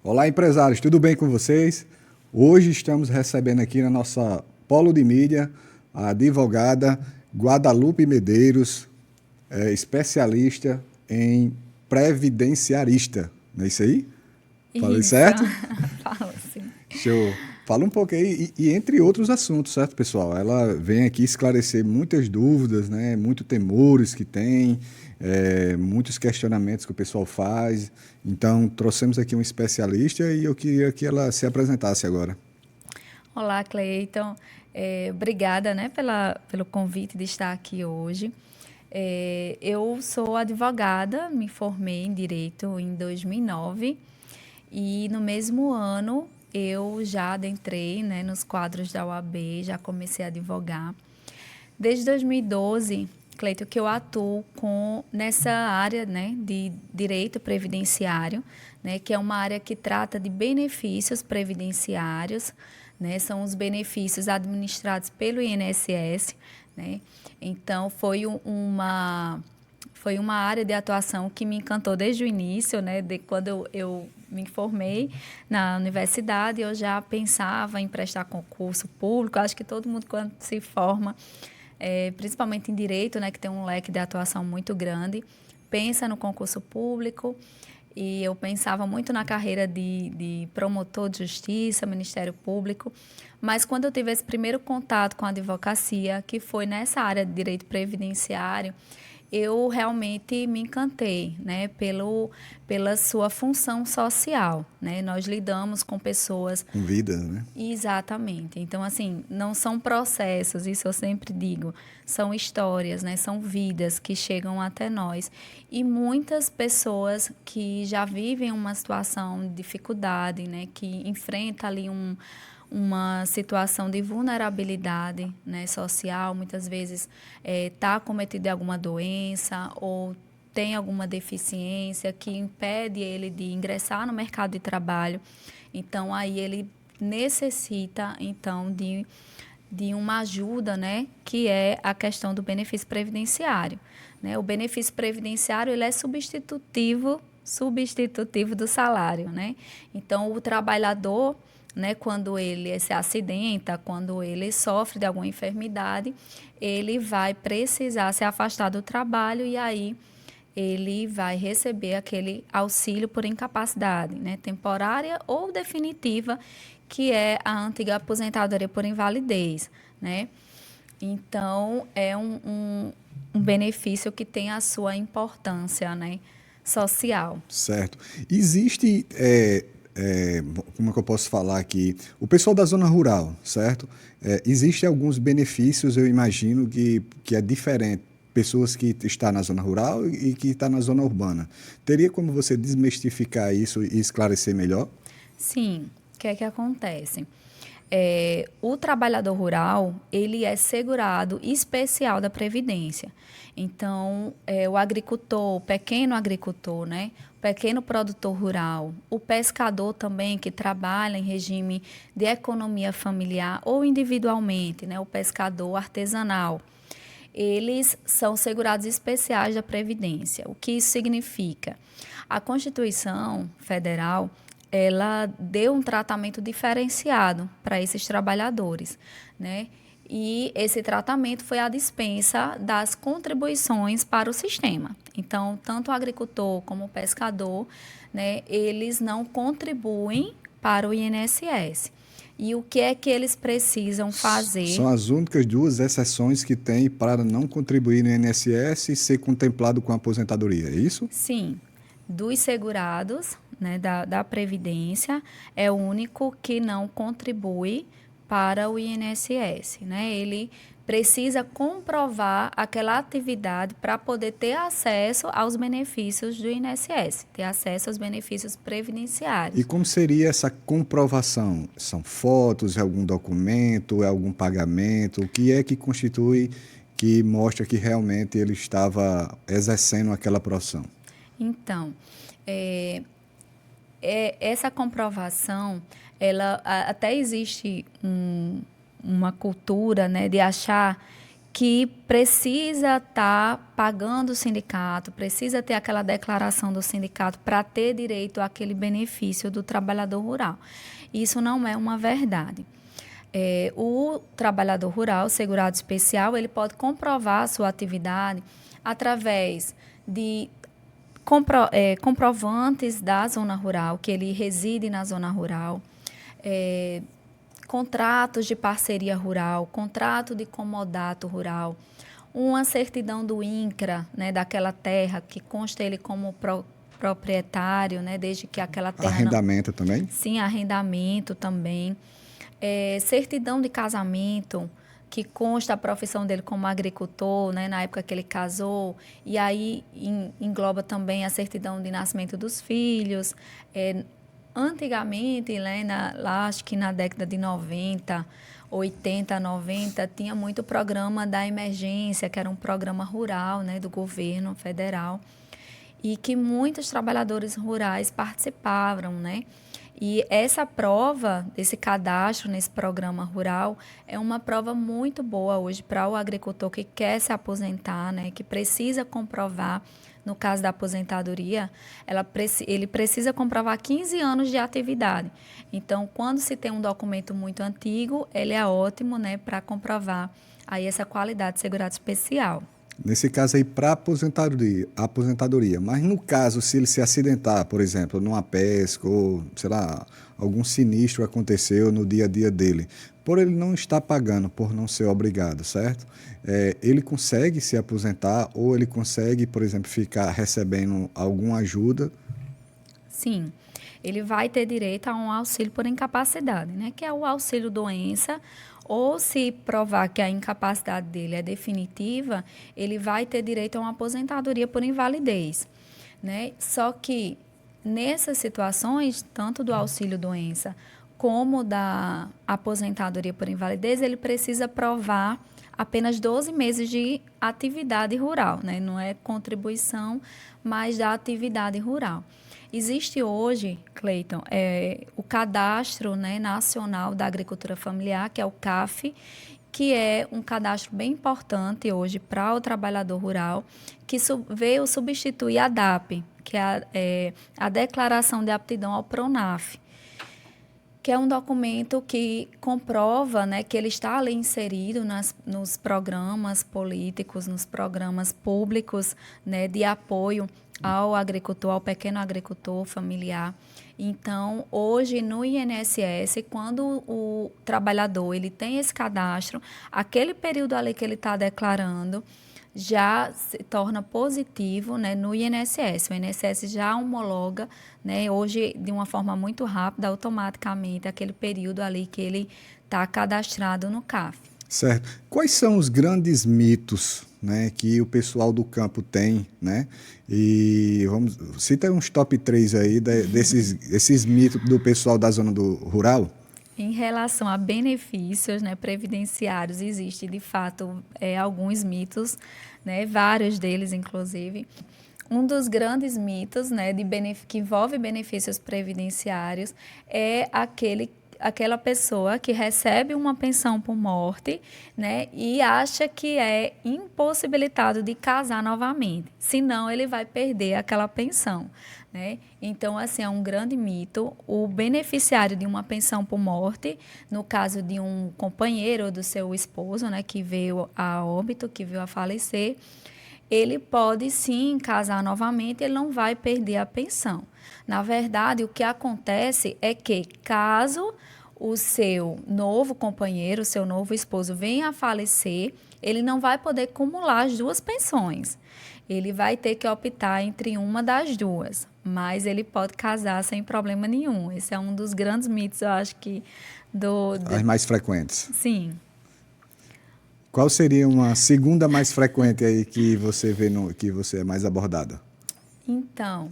Olá, empresários, tudo bem com vocês? Hoje estamos recebendo aqui na nossa Polo de Mídia a advogada Guadalupe Medeiros, especialista em previdenciarista. Não é isso aí? Falei Isso. certo? Fala sim. Show. Fala um pouco aí, e entre outros assuntos, certo, pessoal? Ela vem aqui esclarecer muitas dúvidas, né? Muitos temores que tem, muitos questionamentos que o pessoal faz. Então, trouxemos aqui um especialista e eu queria que ela se apresentasse agora. Olá, Cleiton. Obrigada, né, pelo convite de estar aqui hoje. Eu sou advogada, me formei em Direito em 2009 e no mesmo ano eu já adentrei, né, nos quadros da OAB, já comecei a advogar. Desde 2012, Cleiton, que eu atuo nessa área, né, de direito previdenciário, né, que é uma área que trata de benefícios previdenciários, né, são os benefícios administrados pelo INSS, né. Então, foi uma área de atuação que me encantou desde o início, né, de quando eu me formei na universidade, eu já pensava em prestar concurso público. Acho que todo mundo, quando se forma, principalmente em direito, né, que tem um leque de atuação muito grande, pensa no concurso público. E eu pensava muito na carreira de promotor de justiça, Ministério Público. Mas quando eu tive esse primeiro contato com a advocacia, que foi nessa área de direito previdenciário, eu realmente me encantei, né, pela sua função social, né? Nós lidamos com pessoas... Com vida, né? Exatamente. Então, assim, não são processos, isso eu sempre digo, são histórias, né? São vidas que chegam até nós. E muitas pessoas que já vivem uma situação de dificuldade, né? Que enfrenta ali uma situação de vulnerabilidade, né, social, muitas vezes está cometido alguma doença ou tem alguma deficiência que impede ele de ingressar no mercado de trabalho. Então, aí ele necessita, então, de uma ajuda, né, que é a questão do benefício previdenciário, né? O benefício previdenciário, ele é substitutivo do salário, né? Então, o trabalhador, né, quando ele se acidenta, quando ele sofre de alguma enfermidade, ele vai precisar se afastar do trabalho e aí ele vai receber aquele auxílio por incapacidade, né, temporária ou definitiva, que é a antiga aposentadoria por invalidez, né? Então, é um benefício que tem a sua importância, né, social. Certo. Existe, como é que eu posso falar aqui? O pessoal da zona rural, certo? Existe alguns benefícios, eu imagino, que é diferente. Pessoas que estão na zona rural e que estão na zona urbana. Teria como você desmistificar isso e esclarecer melhor? Sim. O que é que acontece? O trabalhador rural, ele é segurado especial da Previdência. Então, o agricultor, o pequeno agricultor, né? O pequeno produtor rural, o pescador também, que trabalha em regime de economia familiar ou individualmente, né? O pescador artesanal. Eles são segurados especiais da Previdência. O que isso significa? A Constituição Federal, ela deu um tratamento diferenciado para esses trabalhadores, né? E esse tratamento foi a dispensa das contribuições para o sistema. Então, tanto o agricultor como o pescador, né, eles não contribuem para o INSS. E o que é que eles precisam fazer? São as únicas duas exceções que tem para não contribuir no INSS e ser contemplado com a aposentadoria, é isso? Sim, dos segurados, né, da Previdência, é o único que não contribui para o INSS, né? Ele precisa comprovar aquela atividade para poder ter acesso aos benefícios do INSS, ter acesso aos benefícios E previdenciários. como seria essa comprovação? São fotos, é algum documento, é algum pagamento? O que é que constitui, que mostra que realmente ele estava exercendo aquela profissão? Então, é, essa comprovação, até existe uma cultura, né, de achar que precisa estar pagando o sindicato, precisa ter aquela declaração do sindicato para ter direito àquele benefício do trabalhador rural. Isso não é uma verdade. O trabalhador rural, segurado especial, ele pode comprovar a sua atividade através de comprovantes da zona rural, que ele reside na zona rural, contratos de parceria rural, contrato de comodato rural, uma certidão do INCRA, né, daquela terra, que consta ele como proprietário, né, desde que aquela terra... Arrendamento também? Sim, arrendamento também. Certidão de casamento, que consta a profissão dele como agricultor, né, na época que ele casou, e aí engloba também a certidão de nascimento dos filhos. Antigamente, né, lá acho que na década de 90, 80, 90, tinha muito programa da emergência, que era um programa rural, né, do governo federal, e que muitos trabalhadores rurais participavam, né? E essa prova, desse cadastro nesse programa rural, é uma prova muito boa hoje para o agricultor que quer se aposentar, né, que precisa comprovar, no caso da aposentadoria, ele precisa comprovar 15 anos de atividade. Então, quando se tem um documento muito antigo, ele é ótimo, né, para comprovar aí essa qualidade de segurado especial. Nesse caso aí, para aposentadoria. Mas no caso, se ele se acidentar, por exemplo, numa pesca ou, sei lá, algum sinistro aconteceu no dia a dia dele, por ele não estar pagando, por não ser obrigado, certo? Ele consegue se aposentar ou ele consegue, por exemplo, ficar recebendo alguma ajuda? Sim, ele vai ter direito a um auxílio por incapacidade, né? Que é o auxílio doença, ou se provar que a incapacidade dele é definitiva, ele vai ter direito a uma aposentadoria por invalidez, né? Só que nessas situações, tanto do auxílio doença como da aposentadoria por invalidez, ele precisa provar apenas 12 meses de atividade rural, né? Não é contribuição, mas da atividade rural. Existe hoje, Cleiton, o Cadastro, né, Nacional da Agricultura Familiar, que é o CAF, que é um cadastro bem importante hoje para o trabalhador rural, que veio substituir a DAP, que é a Declaração de Aptidão ao PRONAF, que é um documento que comprova, né, que ele está ali inserido nos programas políticos, nos programas públicos, né, de apoio ao agricultor, ao pequeno agricultor familiar. Então, hoje no INSS, quando o trabalhador ele tem esse cadastro, aquele período ali que ele está declarando já se torna positivo, né, no INSS. O INSS já homologa, né, hoje de uma forma muito rápida, automaticamente, aquele período ali que ele está cadastrado no CAF. Certo. Quais são os grandes mitos, né, que o pessoal do campo tem, né? E cita uns top 3 aí desses mitos do pessoal da zona do rural. Em relação a benefícios, né, previdenciários, existe de fato alguns mitos, né, vários deles inclusive. Um dos grandes mitos, né, que envolve benefícios previdenciários é aquela pessoa que recebe uma pensão por morte, né, e acha que é impossibilitado de casar novamente, senão ele vai perder aquela pensão, né? Então, assim, é um grande mito. O beneficiário de uma pensão por morte, no caso de um companheiro ou do seu esposo, né, que veio a óbito, que veio a falecer, ele pode sim casar novamente, ele não vai perder a pensão. Na verdade, o que acontece é que, caso o seu novo companheiro, o seu novo esposo venha a falecer, ele não vai poder acumular as duas pensões. Ele vai ter que optar entre uma das duas, mas ele pode casar sem problema nenhum. Esse é um dos grandes mitos, eu acho que As mais frequentes. Sim. Qual seria uma segunda mais frequente aí que você vê que você é mais abordada? Então,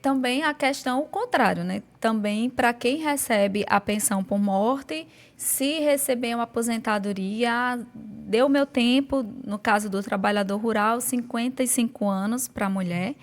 também a questão o contrário, né? Também para quem recebe a pensão por morte, se receber uma aposentadoria, deu meu tempo, no caso do trabalhador rural, 55 anos para a mulher,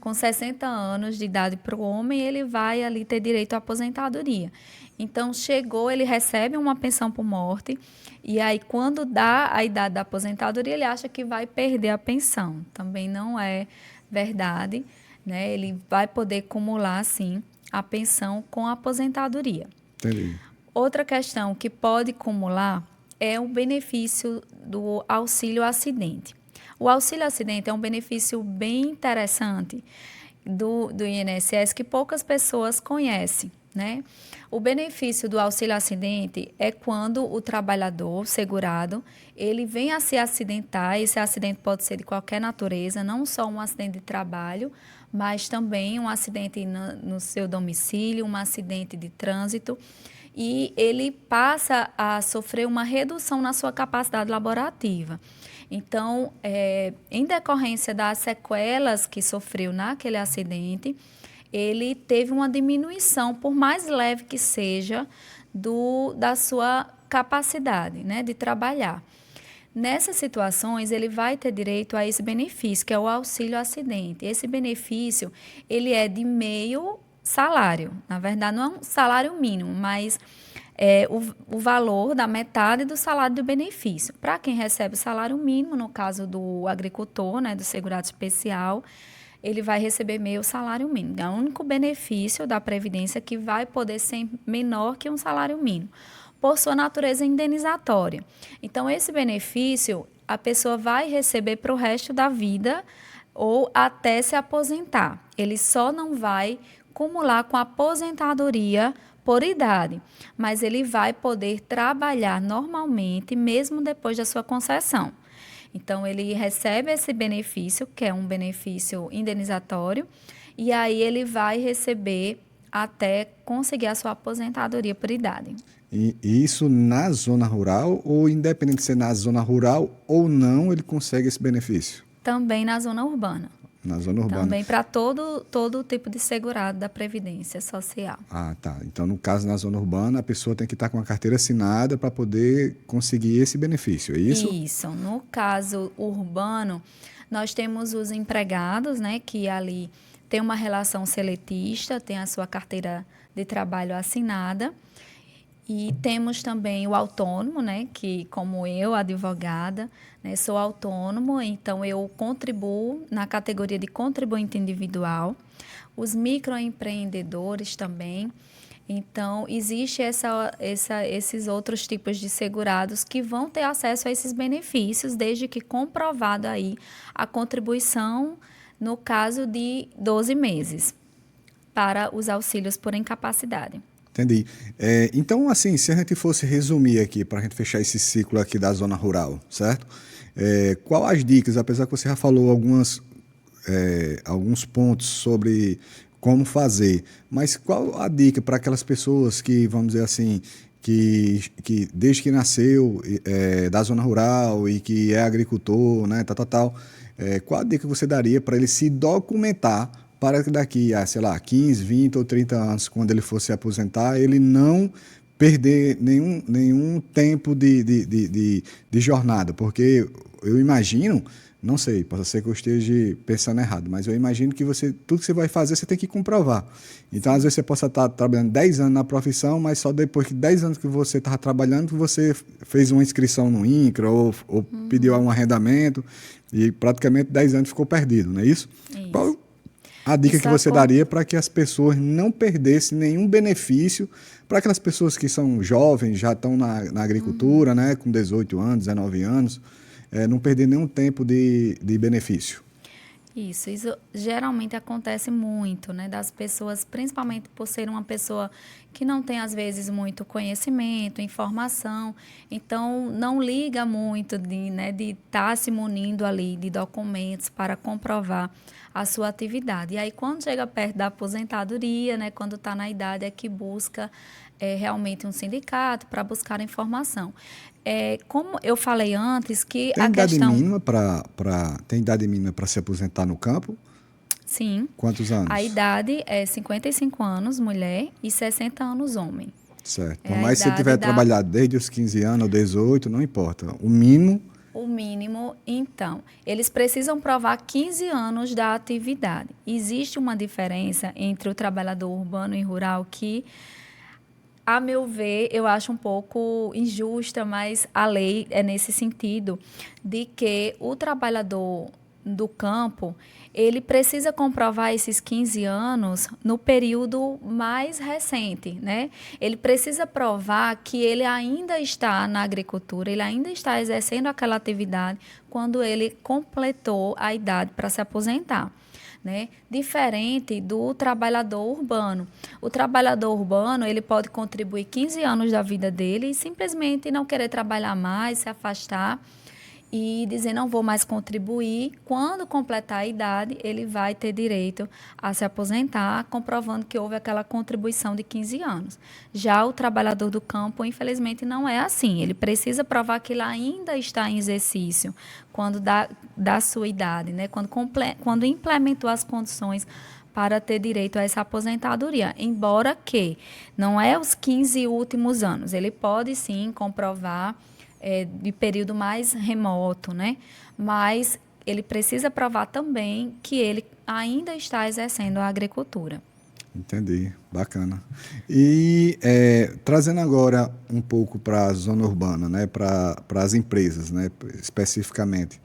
com 60 anos de idade para o homem, ele vai ali ter direito à aposentadoria. Então, chegou, ele recebe uma pensão por morte, e aí, quando dá a idade da aposentadoria, ele acha que vai perder a pensão. Também não é verdade, né? Ele vai poder acumular, sim, a pensão com a aposentadoria. Entendi. Outra questão que pode acumular é o benefício do auxílio acidente. O auxílio acidente é um benefício bem interessante do INSS que poucas pessoas conhecem, né? O benefício do auxílio acidente é quando o trabalhador segurado, ele vem a se acidentar. Esse acidente pode ser de qualquer natureza, não só um acidente de trabalho, mas também um acidente no seu domicílio, um acidente de trânsito, e ele passa a sofrer uma redução na sua capacidade laborativa. Então, em decorrência das sequelas que sofreu naquele acidente, ele teve uma diminuição, por mais leve que seja, da sua capacidade, né, de trabalhar. Nessas situações, ele vai ter direito a esse benefício, que é o auxílio acidente. Esse benefício, ele é de meio salário. Na verdade, não é um salário mínimo, mas é o valor da metade do salário do benefício. Para quem recebe o salário mínimo, no caso do agricultor, né, do segurado especial, ele vai receber meio salário mínimo. É o único benefício da Previdência que vai poder ser menor que um salário mínimo, por sua natureza indenizatória. Então, esse benefício, a pessoa vai receber para o resto da vida ou até se aposentar. Ele só não vai acumular com a aposentadoria por idade, mas ele vai poder trabalhar normalmente, mesmo depois da sua concessão. Então, ele recebe esse benefício, que é um benefício indenizatório, e aí ele vai receber até conseguir a sua aposentadoria por idade. E isso na zona rural, ou independente de ser na zona rural ou não, ele consegue esse benefício? Também na zona urbana. Na zona urbana. Também para todo tipo de segurado da Previdência Social. Ah, tá. Então, no caso, na zona urbana, a pessoa tem que estar com a carteira assinada para poder conseguir esse benefício, é isso? Isso. No caso urbano, nós temos os empregados, né, que ali tem uma relação seletista, tem a sua carteira de trabalho assinada. E temos também o autônomo, né, que como eu, advogada, né, sou autônomo, então eu contribuo na categoria de contribuinte individual. Os microempreendedores também. Então, existe esses outros tipos de segurados que vão ter acesso a esses benefícios, desde que comprovado aí a contribuição, no caso de 12 meses, para os auxílios por incapacidade. Entendi. Então, assim, se a gente fosse resumir aqui, para a gente fechar esse ciclo aqui da zona rural, certo? Qual as dicas, apesar que você já falou alguns pontos sobre como fazer, mas qual a dica para aquelas pessoas que, vamos dizer assim, que desde que nasceu da zona rural e que é agricultor, né, qual a dica que você daria para ele se documentar para que daqui a, sei lá, 15, 20 ou 30 anos, quando ele for se aposentar, ele não perder nenhum tempo de jornada? Porque eu imagino, não sei, pode ser que eu esteja pensando errado, mas eu imagino que tudo que você vai fazer, você tem que comprovar. Então, às vezes, você possa estar trabalhando 10 anos na profissão, mas só depois que 10 anos que você estava trabalhando, que você fez uma inscrição no INCRA ou pediu um arrendamento e praticamente 10 anos ficou perdido, não é isso? Isso. Qual a dica que você daria para que as pessoas não perdessem nenhum benefício, para aquelas pessoas que são jovens, já estão na agricultura, né, com 18 anos, 19 anos, não perder nenhum tempo de benefício? Isso geralmente acontece muito, né, das pessoas, principalmente por ser uma pessoa que não tem, às vezes, muito conhecimento, informação, então não liga muito de estar se munindo ali de documentos para comprovar a sua atividade. E aí, quando chega perto da aposentadoria, né, quando está na idade, é que busca realmente um sindicato para buscar informação. Como eu falei antes, que tem a questão... Tem idade mínima para se aposentar no campo? Sim. Quantos anos? A idade é 55 anos, mulher, e 60 anos, homem. Certo. Mas se tiver trabalhado desde os 15 anos ou 18, não importa. O mínimo O mínimo, então, eles precisam provar 15 anos da atividade. Existe uma diferença entre o trabalhador urbano e rural que, a meu ver, eu acho um pouco injusta, mas a lei é nesse sentido de que o trabalhador do campo, ele precisa comprovar esses 15 anos no período mais recente, né? Ele precisa provar que ele ainda está na agricultura, ele ainda está exercendo aquela atividade quando ele completou a idade para se aposentar. Né? Diferente do trabalhador urbano. O trabalhador urbano, ele pode contribuir 15 anos da vida dele e simplesmente não querer trabalhar mais, se afastar e dizer não vou mais contribuir. Quando completar a idade, ele vai ter direito a se aposentar, comprovando que houve aquela contribuição de 15 anos. Já o trabalhador do campo, infelizmente, não é assim. Ele precisa provar que ele ainda está em exercício quando da sua idade, né? Quando implementou as condições para ter direito a essa aposentadoria, embora que não é os 15 últimos anos. Ele pode, sim, comprovar de período mais remoto, né? Mas ele precisa provar também que ele ainda está exercendo a agricultura. Entendi, bacana. E trazendo agora um pouco para a zona urbana, né, para as empresas, né, especificamente,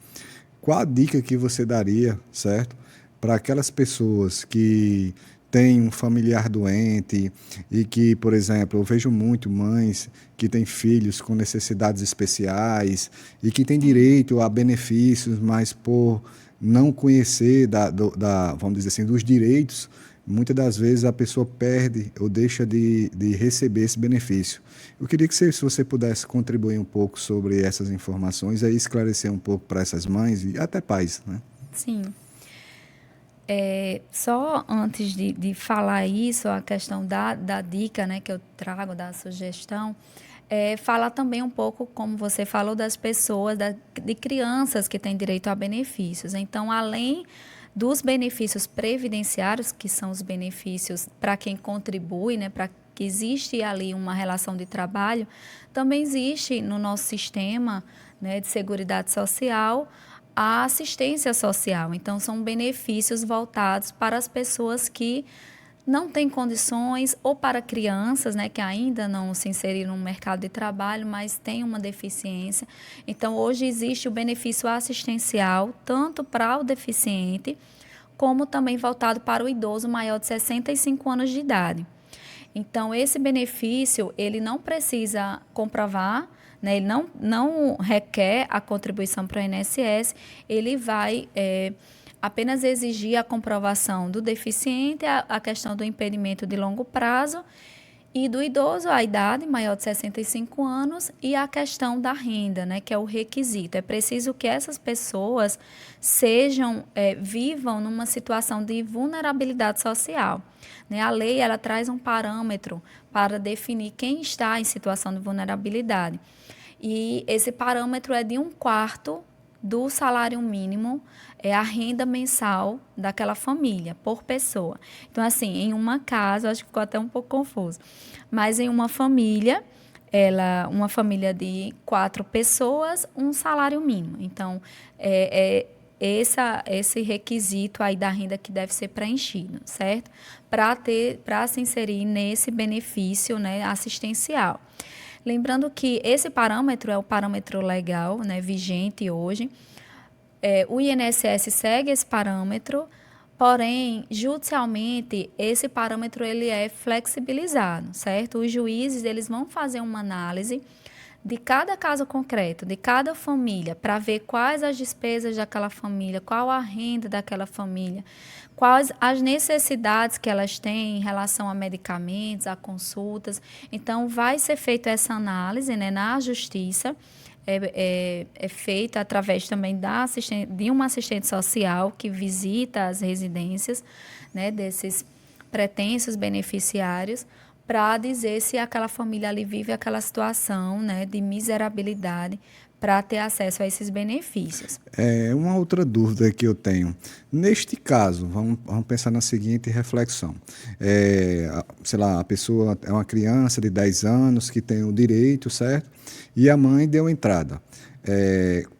qual a dica que você daria, certo, para aquelas pessoas que têm um familiar doente e que, por exemplo, eu vejo muito mães que têm filhos com necessidades especiais e que têm direito a benefícios, mas por não conhecer vamos dizer assim, dos direitos, muitas das vezes a pessoa perde ou deixa de receber esse benefício. Eu queria que se você pudesse contribuir um pouco sobre essas informações e esclarecer um pouco para essas mães e até pais, né? Sim. Só antes de falar isso, a questão da dica, né, que eu trago, da sugestão, falar também um pouco, como você falou, das pessoas, de crianças que têm direito a benefícios. Então, além dos benefícios previdenciários, que são os benefícios para quem contribui, né, para que existe ali uma relação de trabalho, também existe no nosso sistema, né, de Seguridade Social a assistência social. Então, são benefícios voltados para as pessoas que não têm condições ou para crianças, né, que ainda não se inseriram no mercado de trabalho, mas têm uma deficiência. Então, hoje existe o benefício assistencial, tanto para o deficiente, como também voltado para o idoso maior de 65 anos de idade. Então, esse benefício, ele não precisa comprovar, né, ele não requer a contribuição para o INSS, ele vai apenas exigir a comprovação do deficiente, a questão do impedimento de longo prazo, e do idoso, a idade maior de 65 anos, e a questão da renda, né, que é o requisito. É preciso que essas pessoas vivam numa situação de vulnerabilidade social. Né? A lei ela traz um parâmetro para definir quem está em situação de vulnerabilidade. E esse parâmetro é de 1/4 do salário mínimo, é a renda mensal daquela família, por pessoa. Então, assim, em uma casa, acho que ficou até um pouco confuso, mas em uma família, uma família de 4 pessoas, um salário mínimo. Então, esse requisito aí da renda que deve ser preenchido, certo? Para se inserir nesse benefício, né, assistencial. Lembrando que esse parâmetro é o parâmetro legal, né, vigente hoje. O INSS segue esse parâmetro, porém, judicialmente, esse parâmetro ele é flexibilizado, certo? Os juízes eles vão fazer uma análise de cada caso concreto, de cada família, para ver quais as despesas daquela família, qual a renda daquela família, quais as necessidades que elas têm em relação a medicamentos, a consultas. Então, vai ser feita essa análise, né, na justiça, é feita através também de uma assistente social que visita as residências, né, desses pretensos beneficiários, para dizer se aquela família ali vive aquela situação, né, de miserabilidade para ter acesso a esses benefícios. Uma outra dúvida que eu tenho. Neste caso, vamos pensar na seguinte reflexão. Sei lá, a pessoa é uma criança de 10 anos que tem o direito, certo? E a mãe deu entrada.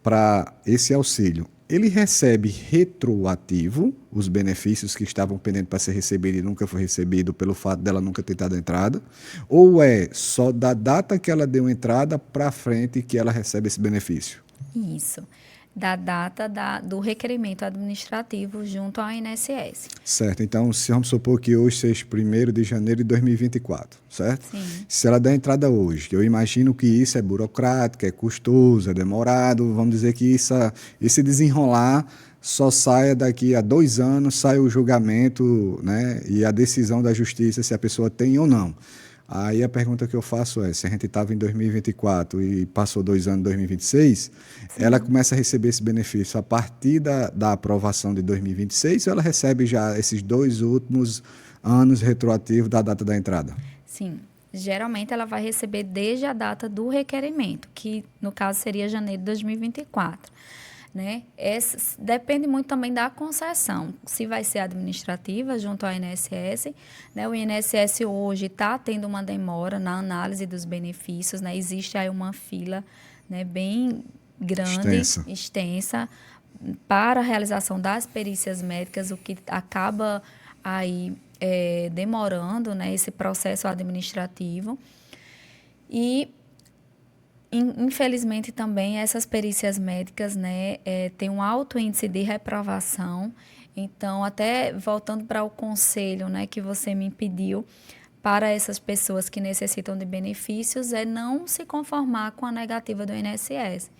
para esse auxílio, ele recebe retroativo os benefícios que estavam pendentes para ser recebido e nunca foi recebido pelo fato dela nunca ter dado entrada? Ou é só da data que ela deu entrada para frente que ela recebe esse benefício? Isso. Da data do requerimento administrativo junto ao INSS. Certo. Então, se vamos supor que hoje seja 1º de janeiro de 2024, certo? Sim. Se ela der entrada hoje, eu imagino que isso é burocrático, é custoso, é demorado, vamos dizer que esse desenrolar só saia daqui a 2 anos, sai o julgamento, né, e a decisão da justiça se a pessoa tem ou não. Aí a pergunta que eu faço é, se a gente estava em 2024 e passou 2 anos em 2026, sim, ela começa a receber esse benefício a partir da aprovação de 2026 ou ela recebe já esses 2 últimos anos retroativos da data da entrada? Sim, geralmente ela vai receber desde a data do requerimento, que no caso seria janeiro de 2024. Né? Depende muito também da concessão, se vai ser administrativa junto ao INSS, né? O INSS hoje está tendo uma demora na análise dos benefícios, né? Existe aí uma fila, né, bem grande, extensa, para a realização das perícias médicas, o que acaba aí demorando, né, esse processo administrativo. E infelizmente também essas perícias médicas, né, têm um alto índice de reprovação. Então, até voltando para o conselho, né, que você me pediu, para essas pessoas que necessitam de benefícios, é não se conformar com a negativa do INSS.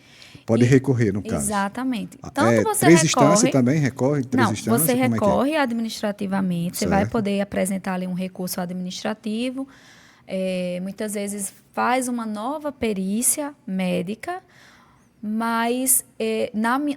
Pode recorrer, no caso. Exatamente. Tanto você 3 instâncias também recorre? 3 não, instâncias, você recorre é? administrativamente, você vai poder apresentar ali um recurso administrativo, muitas vezes faz uma nova perícia médica, mas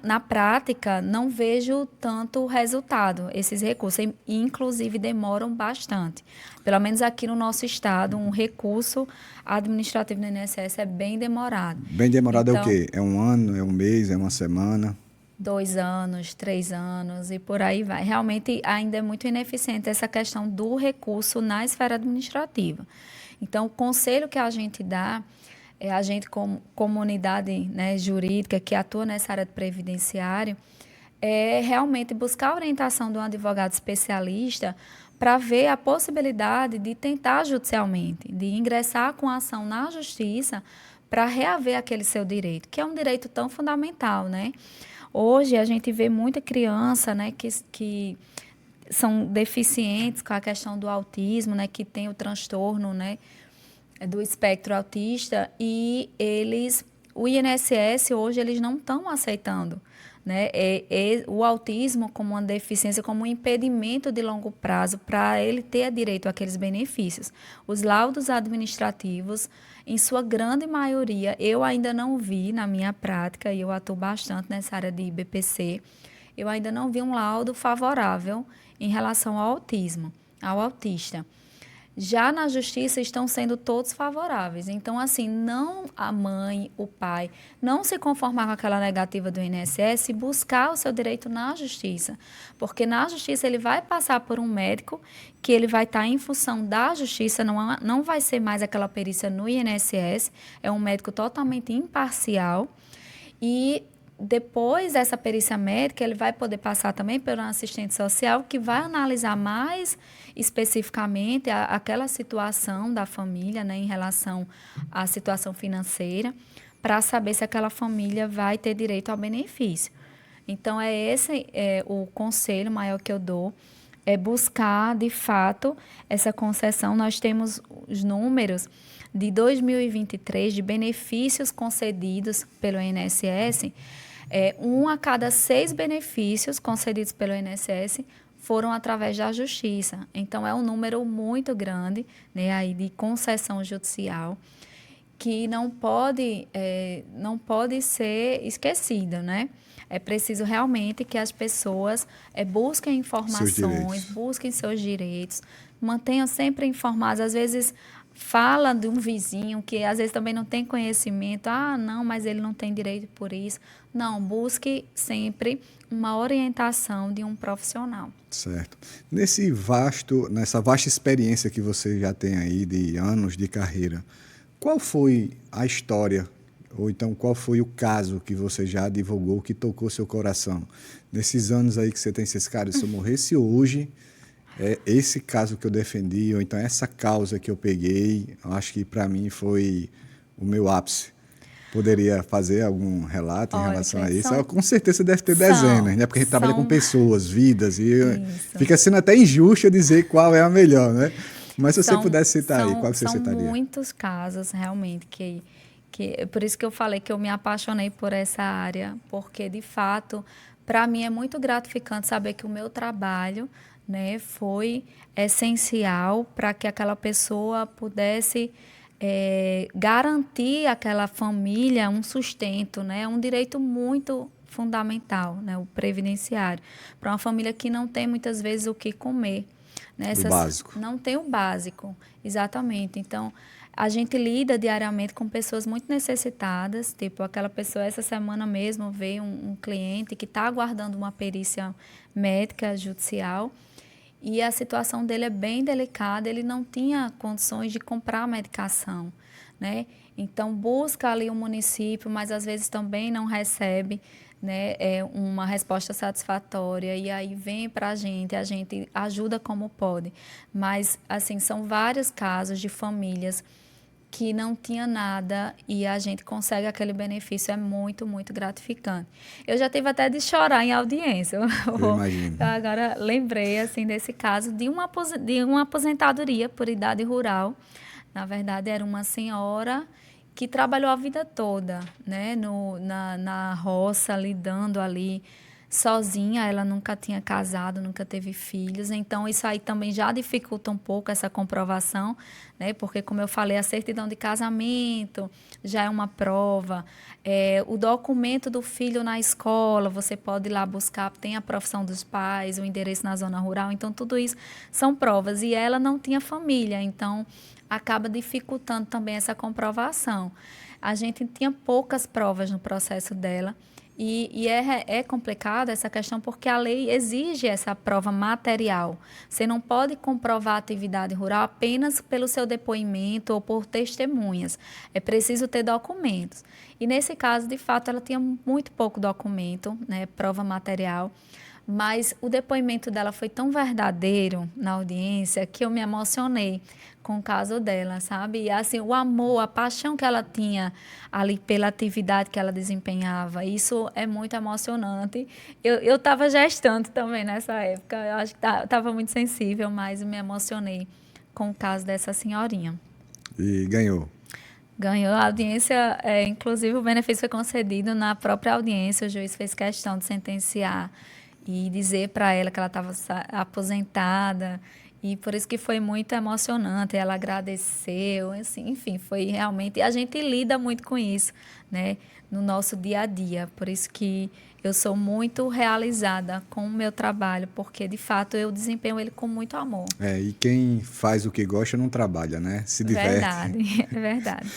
na prática não vejo tanto resultado. Esses recursos, inclusive, demoram bastante. Pelo menos aqui no nosso estado, um recurso administrativo no INSS é bem demorado. Bem demorado então, é o quê? É 1 ano, é 1 mês, é 1 semana? 2 anos, 3 anos e por aí vai. Realmente ainda é muito ineficiente essa questão do recurso na esfera administrativa. Então, o conselho que a gente dá, a gente como comunidade, né, jurídica que atua nessa área de previdenciário, é realmente buscar a orientação de um advogado especialista para ver a possibilidade de tentar judicialmente, de ingressar com a ação na justiça para reaver aquele seu direito, que é um direito tão fundamental, né? Hoje a gente vê muita criança, né, que são deficientes com a questão do autismo, né, que tem o transtorno, né, do espectro autista, e o INSS hoje eles não estão aceitando, né, o autismo como uma deficiência, como um impedimento de longo prazo para ele ter direito àqueles benefícios. Os laudos administrativos, em sua grande maioria, eu ainda não vi na minha prática, e eu atuo bastante nessa área de BPC, eu ainda não vi um laudo favorável em relação ao autismo, ao autista. Já na justiça estão sendo todos favoráveis. Então, assim, não a mãe, o pai, não se conformar com aquela negativa do INSS e buscar o seu direito na justiça. Porque na justiça ele vai passar por um médico que ele vai estar em função da justiça, não vai ser mais aquela perícia no INSS, é um médico totalmente imparcial. E depois dessa perícia médica, ele vai poder passar também por um assistente social que vai analisar mais especificamente aquela situação da família, né, em relação à situação financeira, para saber se aquela família vai ter direito ao benefício. Então, esse o conselho maior que eu dou, é buscar, de fato, essa concessão. Nós temos os números de 2023 de benefícios concedidos pelo INSS. 1 a cada 6 benefícios concedidos pelo INSS foram através da justiça. Então, é um número muito grande, né, aí de concessão judicial, que não pode ser esquecido, né? É preciso realmente que as pessoas busquem informações, busquem seus direitos, mantenham sempre informados. Às vezes, fala de um vizinho que às vezes também não tem conhecimento. Ah, não, mas ele não tem direito por isso. Não, busque sempre uma orientação de um profissional. Certo. Nessa vasta experiência que você já tem aí de anos de carreira, qual foi a história Ou então, qual foi o caso que você já advogou que tocou seu coração? Nesses anos aí que você tem esses caras, se eu morresse hoje, é esse caso que eu defendi, ou então essa causa que eu peguei, eu acho que para mim foi o meu ápice. Poderia fazer algum relato em Olha, relação a Cleiton, isso? Com certeza você deve ter são, dezenas, né? Porque a gente trabalha com são, pessoas, vidas, e isso. fica sendo até injusto eu dizer qual é a melhor, né? Mas se você São, pudesse citar aí, são, qual você são citaria? muitos casos, realmente, por isso que eu falei que eu me apaixonei por essa área, porque, de fato, para mim é muito gratificante saber que o meu trabalho, né, foi essencial para que aquela pessoa pudesse garantir àquela família um sustento, né, um direito muito fundamental, né, o previdenciário, para uma família que não tem muitas vezes o que comer. O básico. Não tem o básico, exatamente. Então, a gente lida diariamente com pessoas muito necessitadas, tipo aquela pessoa, essa semana mesmo veio um cliente que está aguardando uma perícia médica judicial e a situação dele é bem delicada, ele não tinha condições de comprar a medicação, né? Então, busca ali o município, mas às vezes também não recebe, né, uma resposta satisfatória e aí vem para a gente ajuda como pode. Mas, assim, são vários casos de famílias que não tinha nada e a gente consegue aquele benefício, é muito, muito gratificante. Eu já tive até de chorar em audiência. Eu imagino. Eu agora lembrei, assim, desse caso de uma aposentadoria por idade rural. Na verdade, era uma senhora que trabalhou a vida toda, né, na roça, lidando ali sozinha. Ela nunca tinha casado, nunca teve filhos. Então, isso aí também já dificulta um pouco essa comprovação, né, porque, como eu falei, a certidão de casamento já é uma prova. O documento do filho na escola, você pode ir lá buscar, tem a profissão dos pais, o endereço na zona rural. Então, tudo isso são provas. E ela não tinha família, então acaba dificultando também essa comprovação. A gente tinha poucas provas no processo dela e é complicada essa questão porque a lei exige essa prova material. Você não pode comprovar a atividade rural apenas pelo seu depoimento ou por testemunhas. É preciso ter documentos. E nesse caso, de fato, ela tinha muito pouco documento, né, prova material. Mas o depoimento dela foi tão verdadeiro na audiência que eu me emocionei com o caso dela, sabe? E assim, o amor, a paixão que ela tinha ali pela atividade que ela desempenhava, isso é muito emocionante. Eu estava gestante também nessa época, eu acho que estava muito sensível, mas me emocionei com o caso dessa senhorinha. E ganhou. Ganhou a audiência, inclusive o benefício foi concedido na própria audiência, o juiz fez questão de sentenciar e dizer para ela que ela estava aposentada, e por isso que foi muito emocionante, ela agradeceu, assim, enfim, foi realmente, e a gente lida muito com isso, né, no nosso dia a dia, por isso que eu sou muito realizada com o meu trabalho, porque de fato eu desempenho ele com muito amor. E quem faz o que gosta não trabalha, né? Se diverte. Verdade, é verdade.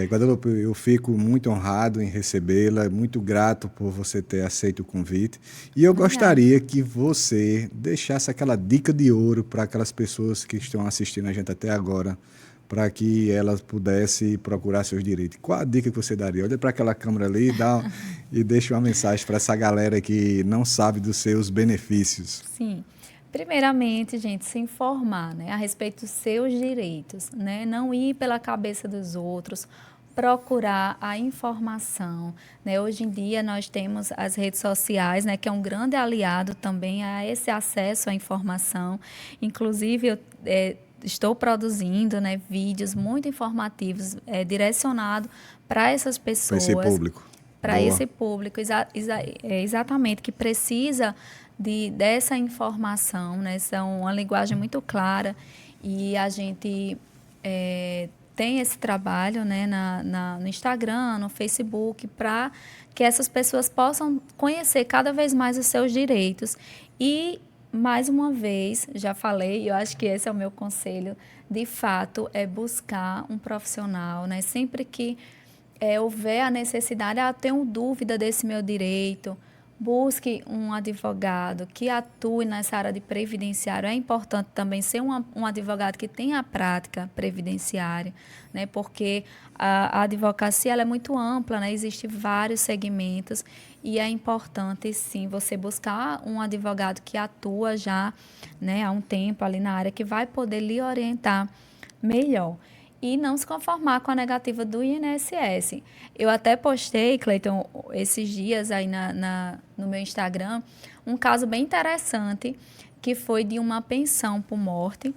Guadalupe, eu fico muito honrado em recebê-la, muito grato por você ter aceito o convite. E eu gostaria que você deixasse aquela dica de ouro para aquelas pessoas que estão assistindo a gente até agora, para que elas pudessem procurar seus direitos. Qual a dica que você daria? Olha para aquela câmera ali e deixa uma mensagem para essa galera que não sabe dos seus benefícios. Sim. Primeiramente, gente, se informar, né, a respeito dos seus direitos, né, não ir pela cabeça dos outros, procurar a informação, né. Hoje em dia nós temos as redes sociais, né, que é um grande aliado também a esse acesso à informação. Inclusive, eu estou produzindo, né, vídeos muito informativos, direcionados para essas pessoas. Para esse público. Para esse público, exatamente, que precisa dessa informação, né? São uma linguagem muito clara e a gente tem esse trabalho, né, no Instagram, no Facebook, para que essas pessoas possam conhecer cada vez mais os seus direitos. E, mais uma vez, já falei, eu acho que esse é o meu conselho, de fato, é buscar um profissional, né? Sempre que houver a necessidade, tenho dúvida desse meu direito, busque um advogado que atue nessa área de previdenciário. É importante também ser um advogado que tenha a prática previdenciária, né? Porque a advocacia ela é muito ampla, né? Existem vários segmentos e é importante, sim, você buscar um advogado que atua já, né, há um tempo ali na área, que vai poder lhe orientar melhor. E não se conformar com a negativa do INSS. Eu até postei, Cleiton, esses dias aí no meu Instagram, um caso bem interessante, que foi de uma pensão por morte.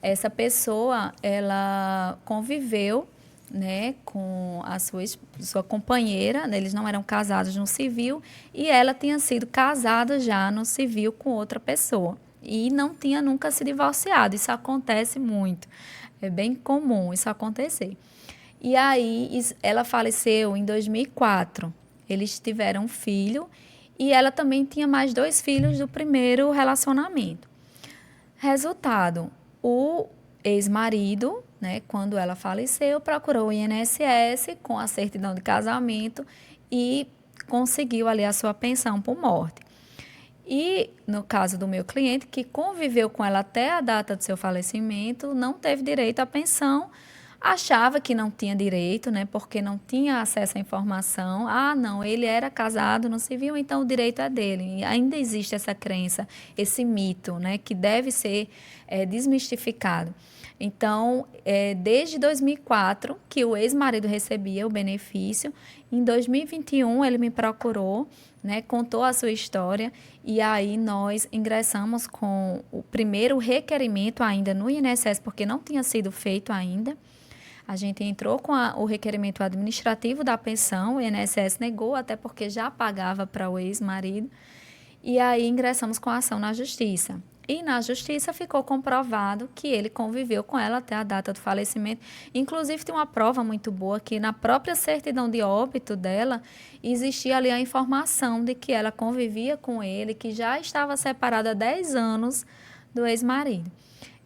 Essa pessoa, ela conviveu, né, com a sua companheira, né, eles não eram casados no civil, e ela tinha sido casada já no civil com outra pessoa. E não tinha nunca se divorciado. Isso acontece muito. É bem comum isso acontecer. E aí, ela faleceu em 2004. Eles tiveram um filho e ela também tinha mais 2 filhos do primeiro relacionamento. Resultado, o ex-marido, né, quando ela faleceu, procurou o INSS com a certidão de casamento e conseguiu ali a sua pensão por morte. E no caso do meu cliente, que conviveu com ela até a data do seu falecimento, não teve direito à pensão, achava que não tinha direito, né, porque não tinha acesso à informação. Ah, não, ele era casado no civil, então o direito é dele. E ainda existe essa crença, esse mito, né, que deve ser desmistificado. Então, desde 2004 que o ex-marido recebia o benefício, em 2021 ele me procurou, né, contou a sua história e aí nós ingressamos com o primeiro requerimento ainda no INSS, porque não tinha sido feito ainda. A gente entrou com o requerimento administrativo da pensão, o INSS negou, até porque já pagava para o ex-marido, e aí ingressamos com a ação na justiça. E na justiça ficou comprovado que ele conviveu com ela até a data do falecimento. Inclusive, tem uma prova muito boa que na própria certidão de óbito dela existia ali a informação de que ela convivia com ele, que já estava separada há 10 anos do ex-marido.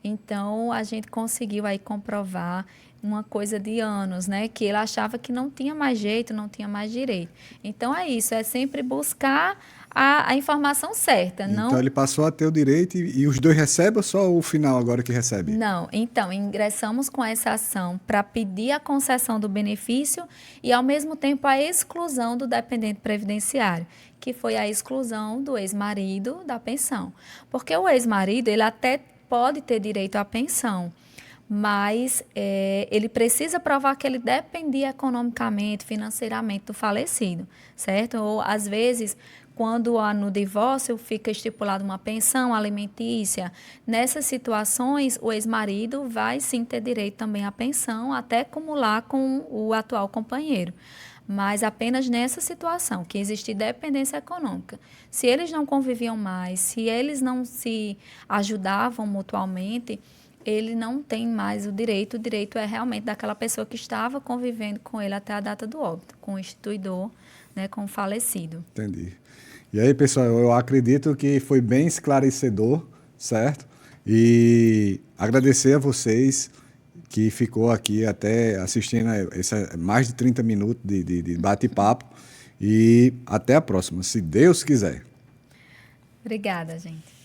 Então, a gente conseguiu aí comprovar uma coisa de anos, né? Que ele achava que não tinha mais jeito, não tinha mais direito. Então, é isso, é sempre buscar a informação certa. Então não... ele passou a ter o direito e os dois recebem ou só o final agora que recebe? Não, então, ingressamos com essa ação para pedir a concessão do benefício e, ao mesmo tempo, a exclusão do dependente previdenciário, que foi a exclusão do ex-marido da pensão. Porque o ex-marido, ele até pode ter direito à pensão, mas ele precisa provar que ele dependia economicamente, financeiramente do falecido, certo? Ou, às vezes, quando no divórcio fica estipulada uma pensão alimentícia, nessas situações o ex-marido vai sim ter direito também à pensão, até acumular com o atual companheiro. Mas apenas nessa situação, que existe dependência econômica. Se eles não conviviam mais, se eles não se ajudavam mutuamente, ele não tem mais o direito é realmente daquela pessoa que estava convivendo com ele até a data do óbito, com o instituidor, né, com o falecido. Entendi. E aí, pessoal, eu acredito que foi bem esclarecedor, certo? E agradecer a vocês que ficou aqui até assistindo mais de 30 minutos de bate-papo. E até a próxima, se Deus quiser. Obrigada, gente.